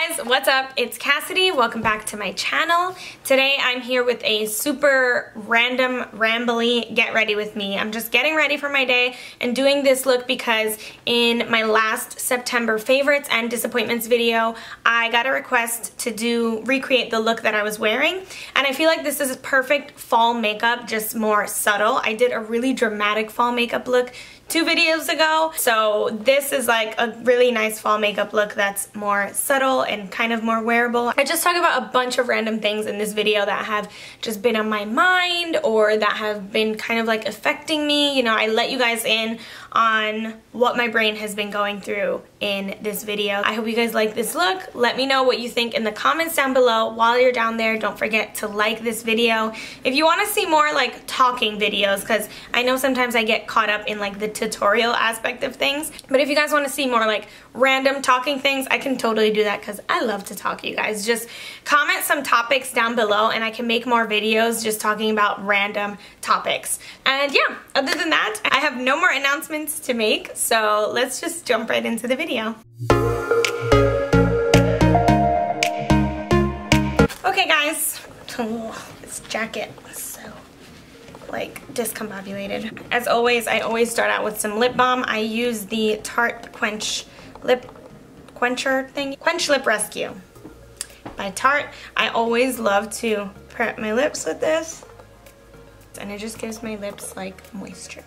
guys, what's up? It's Cassidy. Welcome back to my channel. Today I'm here with a super random, rambly get ready with me. I'm just getting ready for my day and doing this look because in my last September favorites and disappointments video, I got a request to recreate the look that I was wearing, and I feel like this is perfect fall makeup, just more subtle. I did a really dramatic fall makeup look 2 videos ago, so this is like a really nice fall makeup look that's more subtle and kind of more wearable. I just talk about a bunch of random things in this video that have just been on my mind or that have been kind of like affecting me. You know, I let you guys in on what my brain has been going through in this video. I hope you guys like this look. Let me know what you think in the comments down below. While you're down there, don't forget to like this video. If you want to see more like talking videos, because I know sometimes I get caught up in like the tutorial aspect of things, but if you guys want to see more like random talking things, I can totally do that because I love to talk, you guys. Just comment some topics down below and I can make more videos just talking about random topics. And yeah, other than that, I have no more announcements to make, so let's just jump right into the video. Okay guys, this jacket is so like discombobulated. As always, I always start out with some lip balm. I use the Tarte Quench Lip Rescue by Tarte. I always love to prep my lips with this, and it just gives my lips like moisture.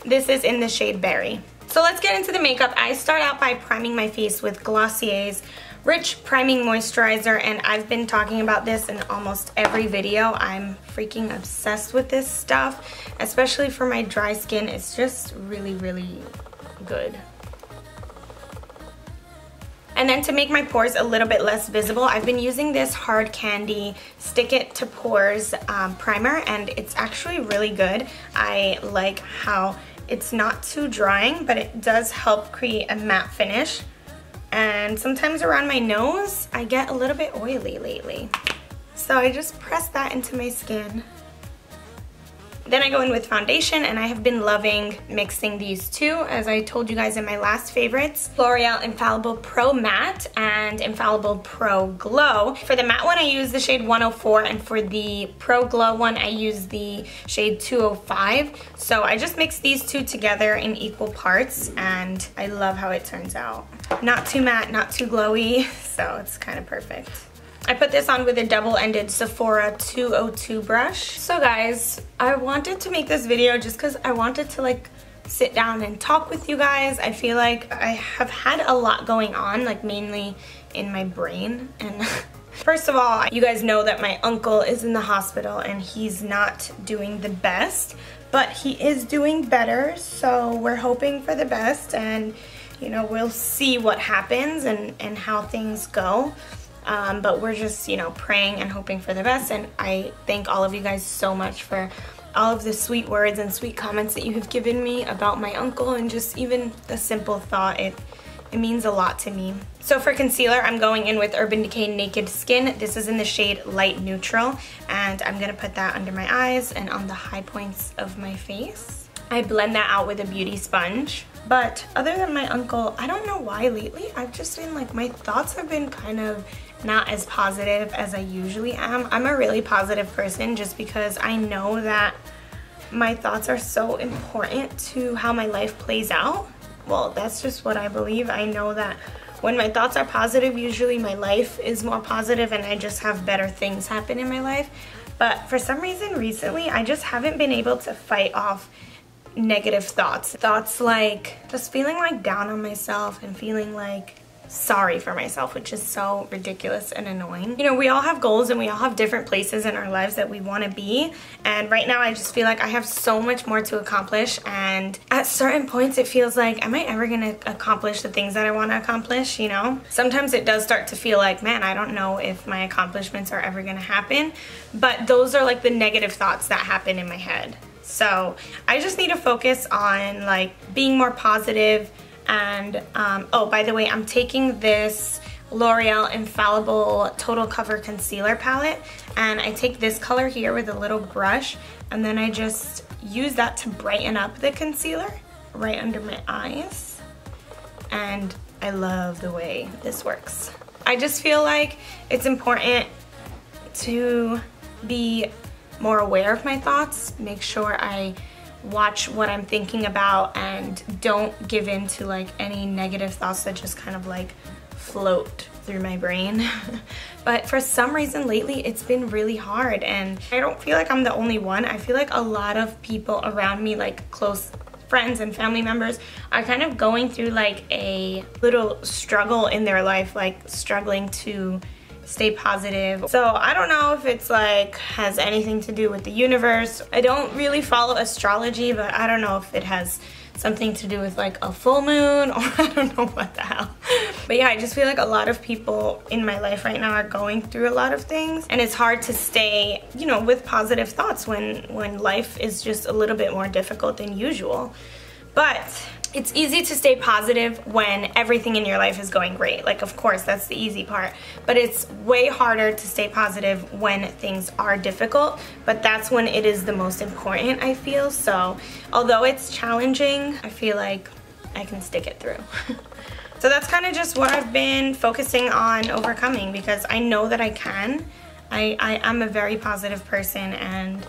This is in the shade Berry. So let's get into the makeup. I start out by priming my face with Glossier's Rich Priming Moisturizer, and I've been talking about this in almost every video. I'm freaking obsessed with this stuff, especially for my dry skin. It's just really, really good. And then to make my pores a little bit less visible, I've been using this Hard Candy Stick It to Pores primer, and it's actually really good. I like how it's not too drying, but it does help create a matte finish. And sometimes around my nose, I get a little bit oily lately. So I just press that into my skin. Then I go in with foundation, and I have been loving mixing these two, as I told you guys in my last favorites. L'Oreal Infallible Pro Matte and Infallible Pro Glow. For the matte one, I use the shade 104, and for the Pro Glow one, I use the shade 205. So I just mix these two together in equal parts, and I love how it turns out. Not too matte, not too glowy, so it's kind of perfect. I put this on with a double-ended Sephora 202 brush. So guys, I wanted to make this video just because I wanted to like sit down and talk with you guys. I feel like I have had a lot going on, like mainly in my brain. And first of all, you guys know that my uncle is in the hospital and he's not doing the best, but he is doing better. So we're hoping for the best, and you know, we'll see what happens and how things go. But we're just, you know, praying and hoping for the best, and I thank all of you guys so much for all of the sweet words and sweet comments that you have given me about my uncle, and just even the simple thought, it means a lot to me. So for concealer, I'm going in with Urban Decay Naked Skin. This is in the shade Light Neutral, and I'm gonna put that under my eyes and on the high points of my face. I blend that out with a beauty sponge. But other than my uncle, I don't know why lately, I've just been like, my thoughts have been kind of not as positive as I usually am. I'm a really positive person just because I know that my thoughts are so important to how my life plays out. Well, that's just what I believe. I know that when my thoughts are positive, usually my life is more positive and I just have better things happen in my life. But for some reason recently, I just haven't been able to fight off negative thoughts. Thoughts like just feeling like down on myself and feeling like sorry for myself, which is so ridiculous and annoying. You know, we all have goals and we all have different places in our lives that we want to be, and right now I just feel like I have so much more to accomplish, and at certain points it feels like, am I ever gonna accomplish the things that I want to accomplish, you know? Sometimes it does start to feel like, man, I don't know if my accomplishments are ever gonna happen, but those are like the negative thoughts that happen in my head. So I just need to focus on like being more positive. And oh, by the way, I'm taking this L'Oreal Infallible Total Cover Concealer Palette, and I take this color here with a little brush, and then I just use that to brighten up the concealer right under my eyes. And I love the way this works. I just feel like it's important to be more aware of my thoughts, make sure I watch what I'm thinking about and don't give in to like any negative thoughts that just kind of like float through my brain. But for some reason lately it's been really hard, and I don't feel like I'm the only one. I feel like a lot of people around me, like close friends and family members, are kind of going through like a little struggle in their life, like struggling to stay positive. So I don't know if it's like has anything to do with the universe. I don't really follow astrology, but I don't know if it has something to do with like a full moon, or I don't know what the hell. But yeah, I just feel like a lot of people in my life right now are going through a lot of things, and it's hard to stay, you know, with positive thoughts when life is just a little bit more difficult than usual. But it's easy to stay positive when everything in your life is going great. Like, of course, that's the easy part. But it's way harder to stay positive when things are difficult. But that's when it is the most important, I feel. So, although it's challenging, I feel like I can stick it through. So that's kind of just what I've been focusing on overcoming, because I know that I can. I'm a very positive person, and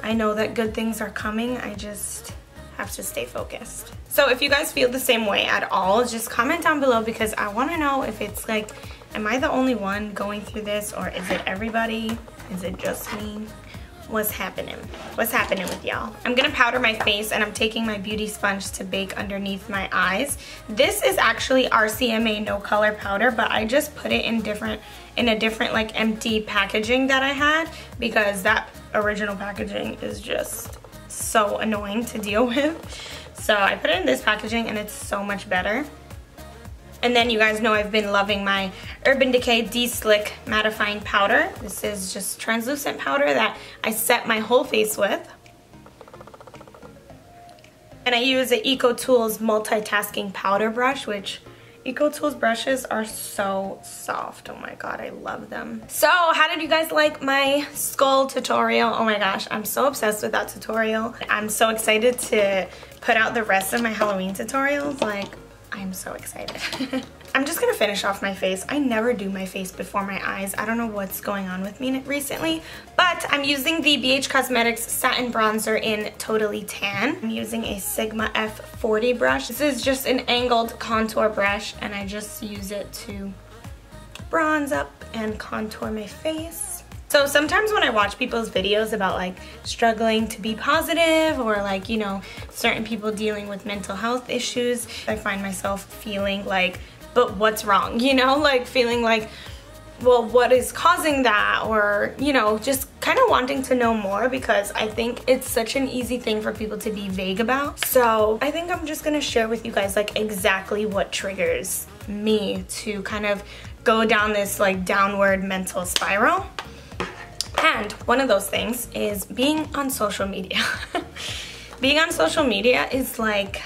I know that good things are coming. I just have to stay focused. So if you guys feel the same way at all, just comment down below, because I want to know if it's like, am I the only one going through this, or is it everybody? Is it just me? What's happening? What's happening with y'all? I'm gonna powder my face, and I'm taking my beauty sponge to bake underneath my eyes. This is actually RCMA no color powder, but I just put it in a different like empty packaging that I had, because that original packaging is just so annoying to deal with. So I put it in this packaging, and it's so much better. And then you guys know I've been loving my Urban Decay Deslick mattifying powder. This is just translucent powder that I set my whole face with. And I use an EcoTools multitasking powder brush, which EcoTools brushes are so soft. Oh my god, I love them. So how did you guys like my skull tutorial? Oh my gosh, I'm so obsessed with that tutorial. I'm so excited to put out the rest of my Halloween tutorials. Like, I'm so excited. I'm just gonna finish off my face. I never do my face before my eyes. I don't know what's going on with me recently, but I'm using the BH Cosmetics Satin Bronzer in Totally Tan. I'm using a Sigma F40 brush. This is just an angled contour brush, and I just use it to bronze up and contour my face. So sometimes when I watch people's videos about like struggling to be positive, or like, you know, certain people dealing with mental health issues, I find myself feeling like, but what's wrong? You know, like feeling like, well, what is causing that? Or, you know, just kind of wanting to know more, because I think it's such an easy thing for people to be vague about. So I think I'm just gonna share with you guys like exactly what triggers me to kind of go down this like downward mental spiral. And one of those things is being on social media. Being on social media is like,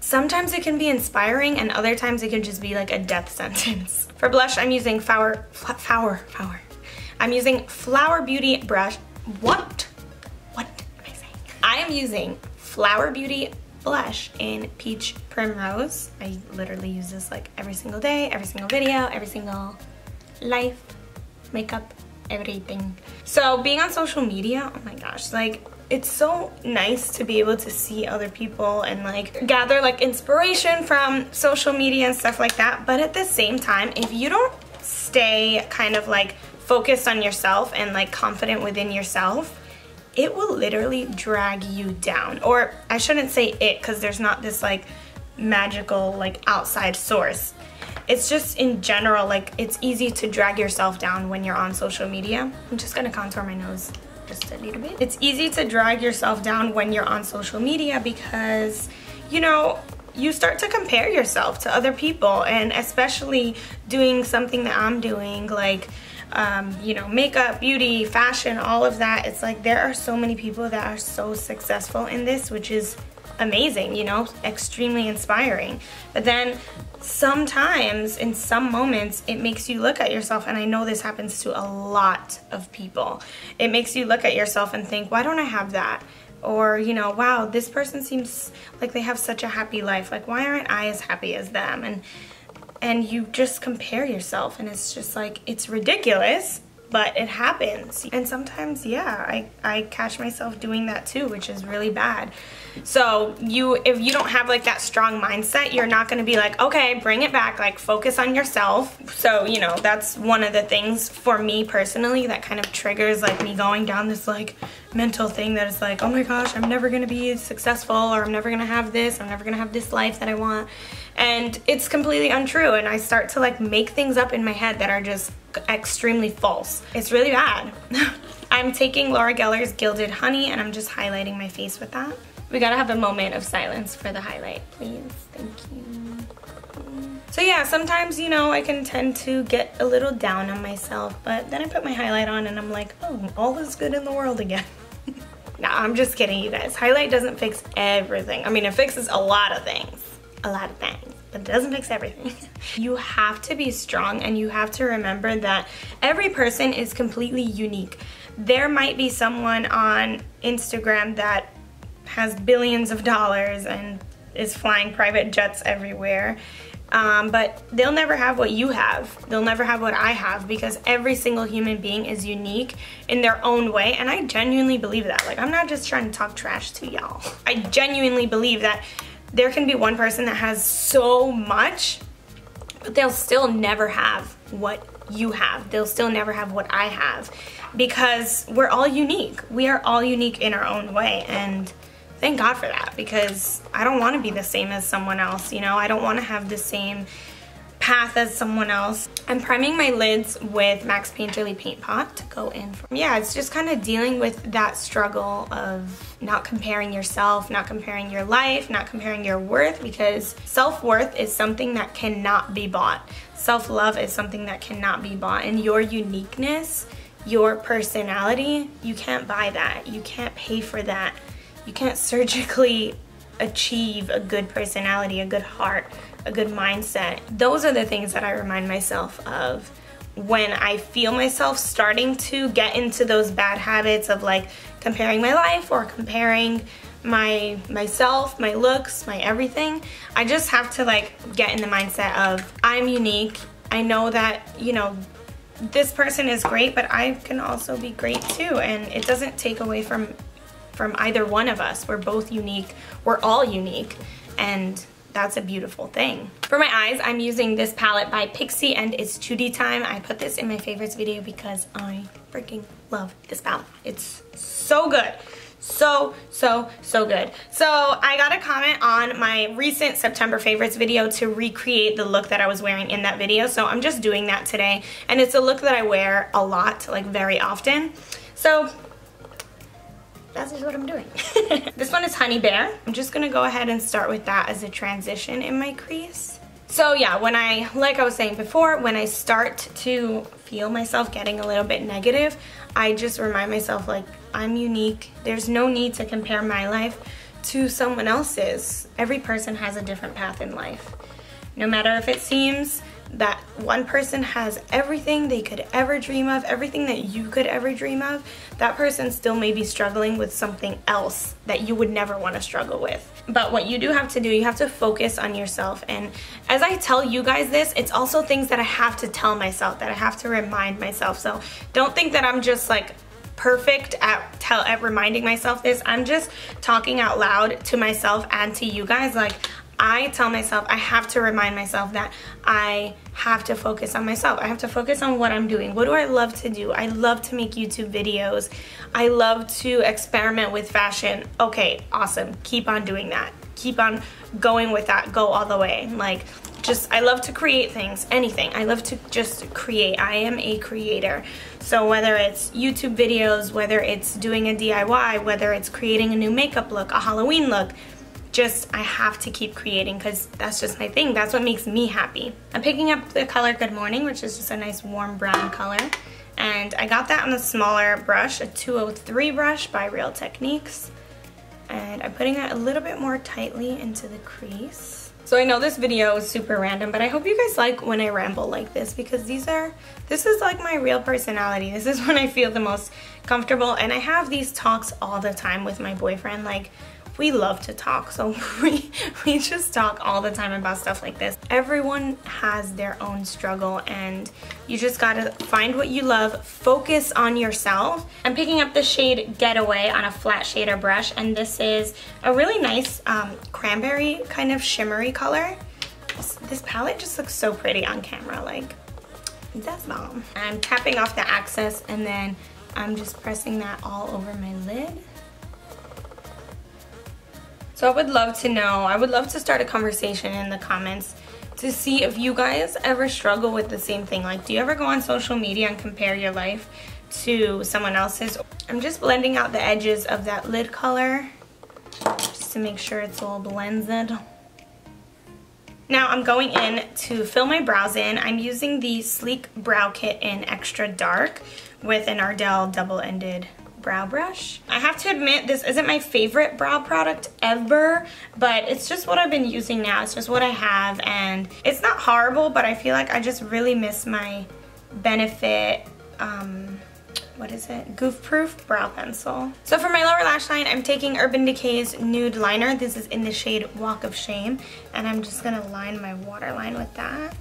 sometimes it can be inspiring, and other times it can just be like a death sentence. For blush, I'm using I'm using Flower Beauty brush. What am I saying? I am using Flower Beauty blush in Peach Primrose. I literally use this like every single day, every single video, every single life, makeup, everything. So being on social media, oh my gosh, like it's so nice to be able to see other people and like gather like inspiration from social media and stuff like that. But at the same time, if you don't stay kind of like focused on yourself and like confident within yourself, it will literally drag you down. Or I shouldn't say it, because there's not this like magical like outside source. It's just in general, like it's easy to drag yourself down when you're on social media. I'm just gonna contour my nose just a little bit. It's easy to drag yourself down when you're on social media, because, you know, you start to compare yourself to other people, and especially doing something that I'm doing, like you know, makeup, beauty, fashion, all of that. It's like there are so many people that are so successful in this, which is amazing, you know, extremely inspiring. But then sometimes in some moments it makes you look at yourself, and I know this happens to a lot of people. It makes you look at yourself and think, why don't I have that? Or, you know, wow, this person seems like they have such a happy life. Like, why aren't I as happy as them? And and you just compare yourself, and it's just like, it's ridiculous, but it happens. And sometimes, yeah, I catch myself doing that too, which is really bad. So if you don't have like that strong mindset, you're not gonna be like, okay, bring it back, like focus on yourself. So, you know, that's one of the things for me personally that kind of triggers like me going down this like mental thing that is like, oh my gosh, I'm never gonna be successful, or I'm never gonna have this, I'm never gonna have this life that I want. And it's completely untrue, and I start to like make things up in my head that are just extremely false. It's really bad. I'm taking Laura Geller's Gilded Honey, and I'm just highlighting my face with that. We gotta have a moment of silence for the highlight, please. Thank you. So yeah, sometimes, you know, I can tend to get a little down on myself, but then I put my highlight on and I'm like, oh, all is good in the world again. Nah, I'm just kidding, you guys. Highlight doesn't fix everything. I mean, it fixes a lot of things. But it doesn't fix everything. You have to be strong, and you have to remember that every person is completely unique. There might be someone on Instagram that has billions of dollars and is flying private jets everywhere, but they'll never have what you have. They'll never have what I have, because every single human being is unique in their own way, and I genuinely believe that. Like, I'm not just trying to talk trash to y'all. I genuinely believe that there can be one person that has so much, but they'll still never have what you have. They'll still never have what I have, because we're all unique. We are all unique in our own way, and thank God for that, because I don't want to be the same as someone else, you know? I don't want to have the same path as someone else. I'm priming my lids with Max Painterly Paint Pot to go in. Yeah, it's just kind of dealing with that struggle of not comparing yourself, not comparing your life, not comparing your worth, because self-worth is something that cannot be bought. Self-love is something that cannot be bought, and your uniqueness, your personality, you can't buy that. You can't pay for that. You can't surgically achieve a good personality, a good heart, a good mindset. Those are the things that I remind myself of when I feel myself starting to get into those bad habits of like comparing my life or comparing myself, my looks, my everything. I just have to like get in the mindset of, I'm unique. I know that, you know, this person is great, but I can also be great too, and it doesn't take away from either one of us. We're both unique. We're all unique, and that's a beautiful thing. For my eyes, I'm using this palette by Pixi X Itsjudytime. I put this in my favorites video because I freaking love this palette. It's so good. So good. So I got a comment on my recent September favorites video to recreate the look that I was wearing in that video. So I'm just doing that today. And it's a look that I wear a lot, like very often. So that's just what I'm doing. This one is Honey Bear. I'm just gonna go ahead and start with that as a transition in my crease. So yeah, like I was saying before, when I start to feel myself getting a little bit negative, I just remind myself, like, I'm unique. There's no need to compare my life to someone else's. Every person has a different path in life. No matter if it seems that one person has everything they could ever dream of, everything that you could ever dream of, that person still may be struggling with something else that you would never want to struggle with. But what you do have to do, you have to focus on yourself. And as I tell you guys this, it's also things that I have to tell myself, that I have to remind myself. So don't think that I'm just like perfect at reminding myself this. I'm just talking out loud to myself and to you guys. Like, I tell myself, I have to remind myself that I have to focus on myself. I have to focus on what I'm doing. What do I love to do? I love to make YouTube videos. I love to experiment with fashion. Okay, awesome. Keep on doing that. Keep on going with that. Go all the way. Like, I love to create things, anything. I love to just create. I am a creator. So whether it's YouTube videos, whether it's doing a DIY, whether it's creating a new makeup look, a Halloween look, I have to keep creating because that's just my thing. That's what makes me happy. I'm picking up the color Good Morning, which is just a nice warm brown color. And I got that on a smaller brush, a 203 brush by Real Techniques. And I'm putting that a little bit more tightly into the crease. So I know this video is super random, but I hope you guys like when I ramble like this, because this is like my real personality. This is when I feel the most comfortable, and I have these talks all the time with my boyfriend. Like, we love to talk, so we just talk all the time about stuff like this. Everyone has their own struggle, and you just gotta find what you love, focus on yourself. I'm picking up the shade Getaway on a flat shader brush, and this is a really nice cranberry kind of shimmery color. This palette just looks so pretty on camera, like, that's bomb. I'm tapping off the excess, and then I'm just pressing that all over my lid. So I would love to know, I would love to start a conversation in the comments to see if you guys ever struggle with the same thing. Like, do you ever go on social media and compare your life to someone else's? I'm just blending out the edges of that lid color just to make sure it's all blended. Now I'm going in to fill my brows in. I'm using the Sleek Brow Kit in Extra Dark with an Ardell double-ended brow brush. I have to admit, this isn't my favorite brow product ever, but it's just what I've been using now. It's just what I have, and it's not horrible, but I feel like I just really miss my Benefit, what is it? Goof Proof brow pencil. So for my lower lash line, I'm taking Urban Decay's Nude Liner. This is in the shade Walk of Shame, and I'm just gonna line my waterline with that.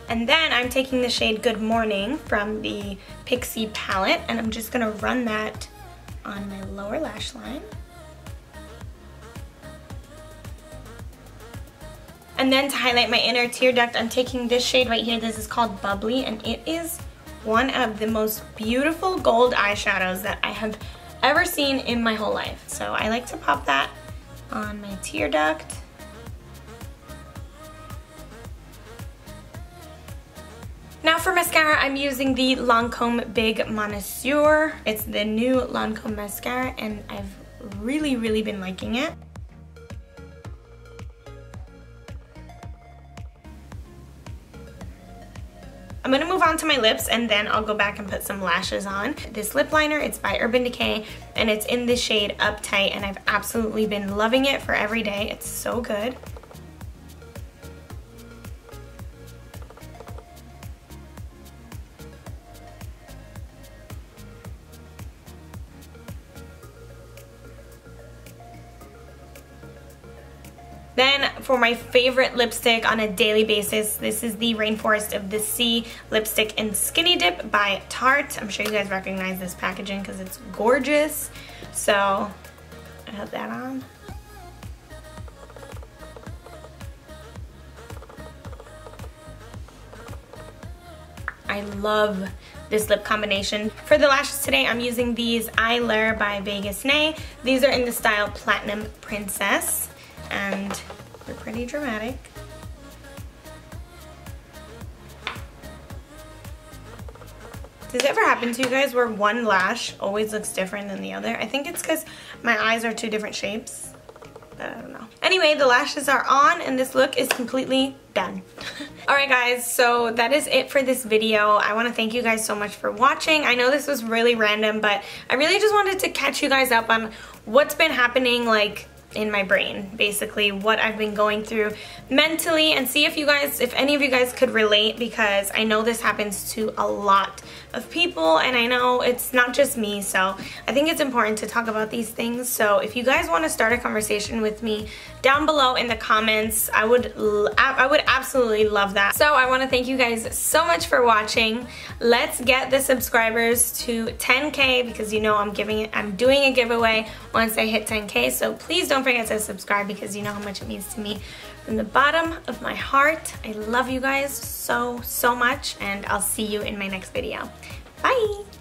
And then I'm taking the shade Good Morning from the Pixi palette, and I'm just gonna run that on my lower lash line. And then to highlight my inner tear duct, I'm taking this shade right here. This is called Bubbly, and it is one of the most beautiful gold eyeshadows that I have ever seen in my whole life. So I like to pop that on my tear duct. Now for mascara, I'm using the Lancome Big Moseur. It's the new Lancome mascara, and I've really been liking it. I'm gonna move on to my lips, and then I'll go back and put some lashes on. This lip liner, it's by Urban Decay, and it's in the shade Uptight, and I've absolutely been loving it for every day. It's so good. Then for my favorite lipstick on a daily basis, this is the Rainforest of the Sea lipstick in Skinny Dip by Tarte. I'm sure you guys recognize this packaging because it's gorgeous. So I have that on. I love this lip combination. For the lashes today, I'm using these Eyelure by VegasNay. These are in the style Platinum Princess, and they're pretty dramatic. Does it ever happen to you guys where one lash always looks different than the other? I think it's because my eyes are two different shapes, but I don't know. Anyway, the lashes are on, and this look is completely done. Alright guys, so that is it for this video. I want to thank you guys so much for watching. I know this was really random, but I really just wanted to catch you guys up on what's been happening, like, in my brain, basically what I've been going through mentally, and see if you guys, if any of you guys could relate, because I know this happens to a lot of people, and I know it's not just me, so I think it's important to talk about these things. So if you guys want to start a conversation with me down below in the comments, I would absolutely love that. So I want to thank you guys so much for watching. Let's get the subscribers to 10K, because you know I'm doing a giveaway once I hit 10K, so please don't forget to subscribe, because you know how much it means to me from the bottom of my heart. I love you guys so much, and I'll see you in my next video. Bye!